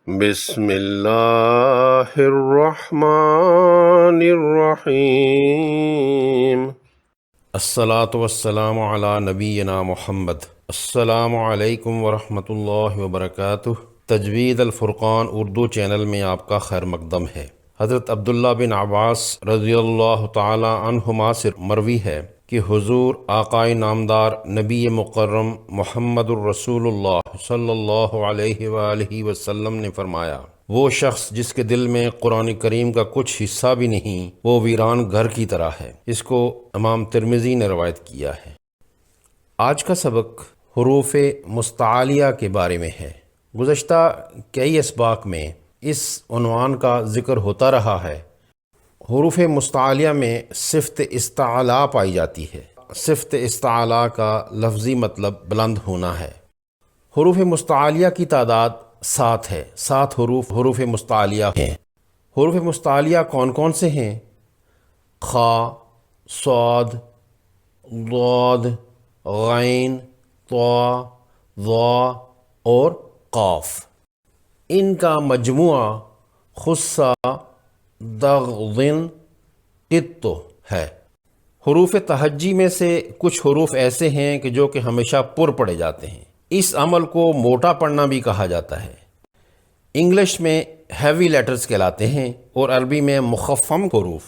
بسم اللہ الرحمن الرحیم۔ الصلاۃ والسلام علی نبینا محمد۔ السلام علیکم ورحمۃ اللہ وبرکاتہ۔ تجوید الفرقان اردو چینل میں آپ کا خیر مقدم ہے۔ حضرت عبداللہ بن عباس رضی اللہ تعالی عنہما سے مروی ہے کہ حضور آقائے نامدار نبی مکرم محمد الرسول اللہ صلی اللہ علیہ وآلہ وسلم نے فرمایا، وہ شخص جس کے دل میں قرآن کریم کا کچھ حصہ بھی نہیں، وہ ویران گھر کی طرح ہے۔ اس کو امام ترمذی نے روایت کیا ہے۔ آج کا سبق حروف مستعلیہ کے بارے میں ہے۔ گزشتہ کئی اسباق میں اس عنوان کا ذکر ہوتا رہا ہے۔ حروف مستعلیہ میں صفت استعلاء پائی جاتی ہے۔ صفت استعلاء کا لفظی مطلب بلند ہونا ہے۔ حروف مستعلیہ کی تعداد 7 ہے۔ 7 حروف مستعلیہ ہیں۔ حروف مستعلیہ کون کون سے ہیں؟ خا، صاد، ضاد، غین، طا، ظا اور قاف۔ ان کا مجموعہ خصہ دغضن قط ہے۔ حروف تہجی میں سے کچھ حروف ایسے ہیں کہ جو کہ ہمیشہ پر پڑھے جاتے ہیں۔ اس عمل کو موٹا پڑھنا بھی کہا جاتا ہے۔ انگلش میں ہیوی لیٹرز کہلاتے ہیں اور عربی میں مخفف حروف۔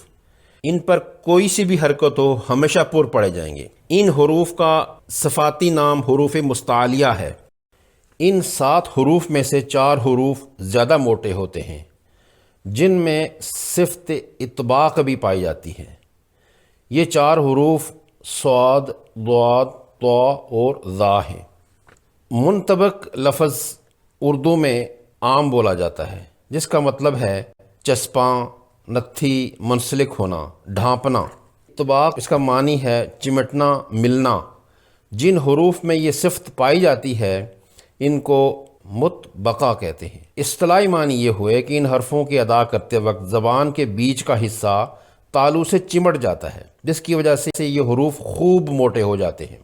ان پر کوئی سی بھی حرکت ہو ہمیشہ پر پڑھے جائیں گے۔ ان حروف کا صفاتی نام حروف مستعلیہ ہے۔ ان 7 حروف میں سے 4 حروف زیادہ موٹے ہوتے ہیں، جن میں صفت اطباق بھی پائی جاتی ہے۔ یہ 4 حروف صاد، ضاد، طا اور ظا ہیں۔ منطبق لفظ اردو میں عام بولا جاتا ہے، جس کا مطلب ہے چسپاں، نتھی، منسلک ہونا، ڈھانپنا۔ اطباق اس کا معنی ہے چمٹنا، ملنا۔ جن حروف میں یہ صفت پائی جاتی ہے ان کو مطبقہ کہتے ہیں۔ اصطلاحی معنی یہ ہوئے کہ ان حرفوں کے ادا کرتے وقت زبان کے بیچ کا حصہ تالو سے چمٹ جاتا ہے، جس کی وجہ سے یہ حروف خوب موٹے ہو جاتے ہیں،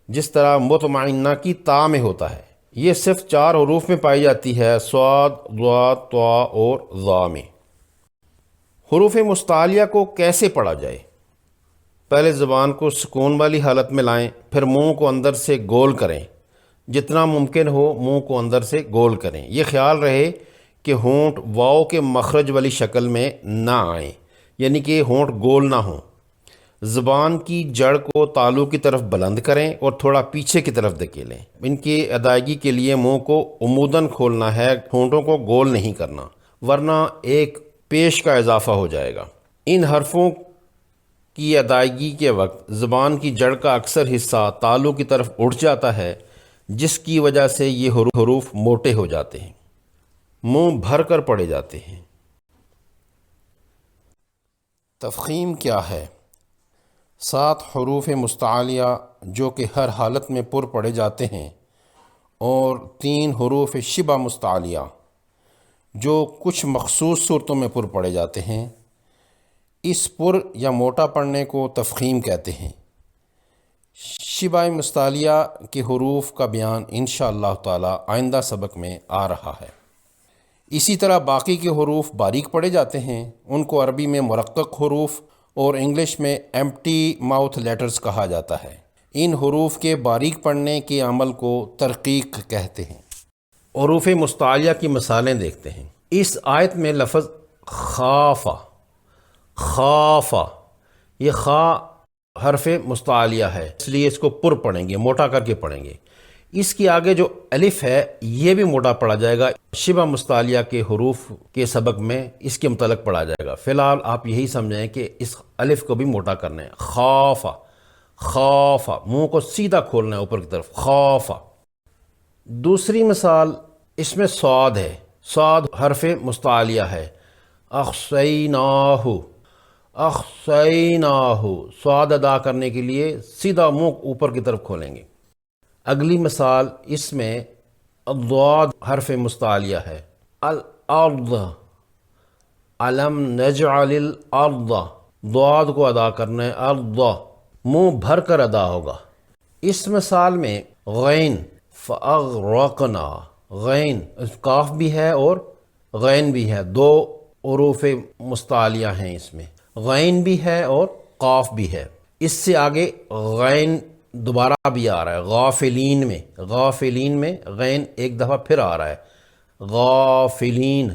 جس طرح مطمئنہ کی تا میں ہوتا ہے۔ یہ صرف 4 حروف میں پائی جاتی ہے، صاد، ضاد، طا اور ظا میں۔ حروف مستعلیہ کو کیسے پڑھا جائے؟ پہلے زبان کو سکون والی حالت میں لائیں، پھر منہ کو اندر سے گول کریں۔ جتنا ممکن ہو منہ کو اندر سے گول کریں۔ یہ خیال رہے کہ ہونٹ واؤ کے مخرج والی شکل میں نہ آئیں، یعنی کہ ہونٹ گول نہ ہوں۔ زبان کی جڑ کو تالو کی طرف بلند کریں اور تھوڑا پیچھے کی طرف دھکیلیں۔ ان کی ادائیگی کے لیے منہ کو عموداً کھولنا ہے، ہونٹوں کو گول نہیں کرنا، ورنہ ایک پیش کا اضافہ ہو جائے گا۔ ان حرفوں کی ادائیگی کے وقت زبان کی جڑ کا اکثر حصہ تالو کی طرف اٹھ جاتا ہے، جس کی وجہ سے یہ حروف موٹے ہو جاتے ہیں، منہ بھر کر پڑھے جاتے ہیں۔ تفخیم کیا ہے؟ 7 حروف مستعلیہ جو کہ ہر حالت میں پر پڑھے جاتے ہیں، اور 3 حروف شبہ مستعلیہ جو کچھ مخصوص صورتوں میں پر پڑھے جاتے ہیں۔ اس پر یا موٹا پڑھنے کو تفخیم کہتے ہیں۔ شبہ مستعلیہ کے حروف کا بیان انشاءاللہ تعالی آئندہ سبق میں آ رہا ہے۔ اسی طرح باقی کے حروف باریک پڑھے جاتے ہیں۔ ان کو عربی میں مرقق حروف اور انگلش میں ایمپٹی ماؤتھ لیٹرز کہا جاتا ہے۔ ان حروف کے باریک پڑھنے کے عمل کو ترقیق کہتے ہیں۔ حروف مستعلیہ کی مثالیں دیکھتے ہیں۔ اس آیت میں لفظ خافہ، یہ خا حرف مستعلیہ ہے، اس لیے اس کو پر پڑھیں گے، موٹا کر کے پڑھیں گے۔ اس کی آگے جو الف ہے یہ بھی موٹا پڑھا جائے گا۔ شبہ مستعلیہ کے حروف کے سبق میں اس کے متعلق پڑھا جائے گا۔ فی الحال آپ یہی سمجھیں کہ اس الف کو بھی موٹا کرنا ہے۔ خافہ، منہ کو سیدھا کھولنا ہے اوپر کی طرف، خافہ۔ دوسری مثال اس میں صاد ہے۔ صاد حرف مستعلیہ ہے۔ اخسیناہ، صاد ادا کرنے کے لیے سیدھا منہ اوپر کی طرف کھولیں گے۔ اگلی مثال اس میں الضاد حرف مستعلیہ ہے۔ الارض، علم نجعل الارض، ضاد کو ادا کرنا ہے، ارض، منہ بھر کر ادا ہوگا۔ اس مثال میں غین، فاغرقنا، غین کاف بھی ہے اور غین بھی ہے، دو حروف مستعلیہ ہیں اس میں، غین بھی ہے اور قاف بھی ہے۔ اس سے آگے غین دوبارہ بھی آ رہا ہے غافلین میں، غافلین میں غین ایک دفعہ پھر آ رہا ہے غافلین،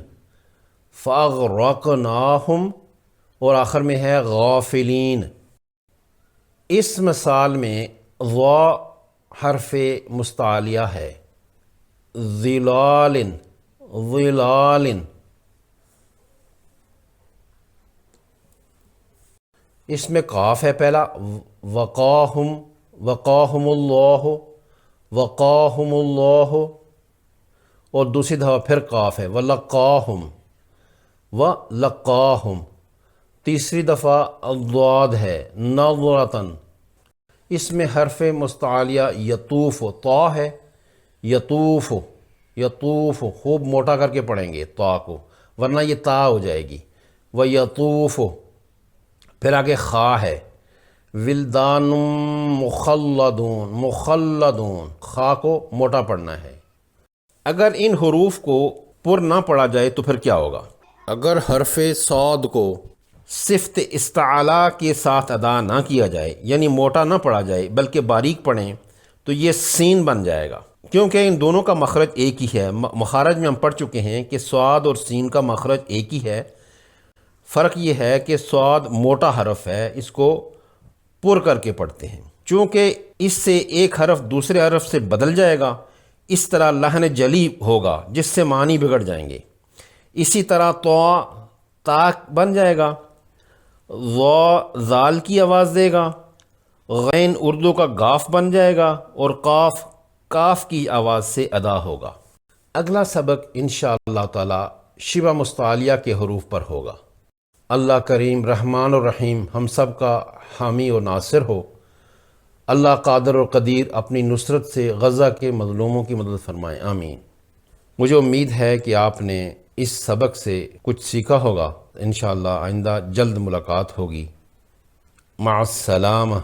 فاغرقناہم، اور آخر میں ہے غافلین۔ اس مثال میں ضا حرف مستعلیہ ہے، ظلال، ظلال۔ اس میں قاف ہے پہلا، وقاہم، وقاہم اللہ، وقاہم اللہ، اور دوسری دفعہ پھر قاف ہے ولقاہم، ولقاہم۔ تیسری دفعہ الضاد ہے نظرتن۔ اس میں حرف مستعلیہ یطوف، طا ہے یطوف، یطوف، خوب موٹا کر کے پڑھیں گے طا کو ورنہ یہ تا ہو جائے گی، ویطوف۔ پھر آگے خا ہے ولدان مخلدون، مخلدون، خا کو موٹا پڑھنا ہے۔ اگر ان حروف کو پر نہ پڑھا جائے تو پھر کیا ہوگا؟ اگر حرف صاد کو صفت استعلا کے ساتھ ادا نہ کیا جائے، یعنی موٹا نہ پڑھا جائے بلکہ باریک پڑھیں، تو یہ سین بن جائے گا، کیونکہ ان دونوں کا مخرج ایک ہی ہے۔ مخارج میں ہم پڑھ چکے ہیں کہ صاد اور سین کا مخرج ایک ہی ہے، فرق یہ ہے کہ صاد موٹا حرف ہے، اس کو پر کر کے پڑھتے ہیں، چونکہ اس سے ایک حرف دوسرے حرف سے بدل جائے گا، اس طرح لحن جلی ہوگا جس سے معنی بگڑ جائیں گے۔ اسی طرح تا بن جائے گا، زال کی آواز دے گا، غین اردو کا گاف بن جائے گا، اور قاف کاف کی آواز سے ادا ہوگا۔ اگلا سبق انشاءاللہ تعالی شبہ مستعلیہ کے حروف پر ہوگا۔ اللہ کریم رحمان و رحیم ہم سب کا حامی و ناصر ہو۔ اللہ قادر و قدیر اپنی نصرت سے غزہ کے مظلوموں کی مدد فرمائے، آمین۔ مجھے امید ہے کہ آپ نے اس سبق سے کچھ سیکھا ہوگا۔ انشاءاللہ آئندہ جلد ملاقات ہوگی۔ مع السلامہ۔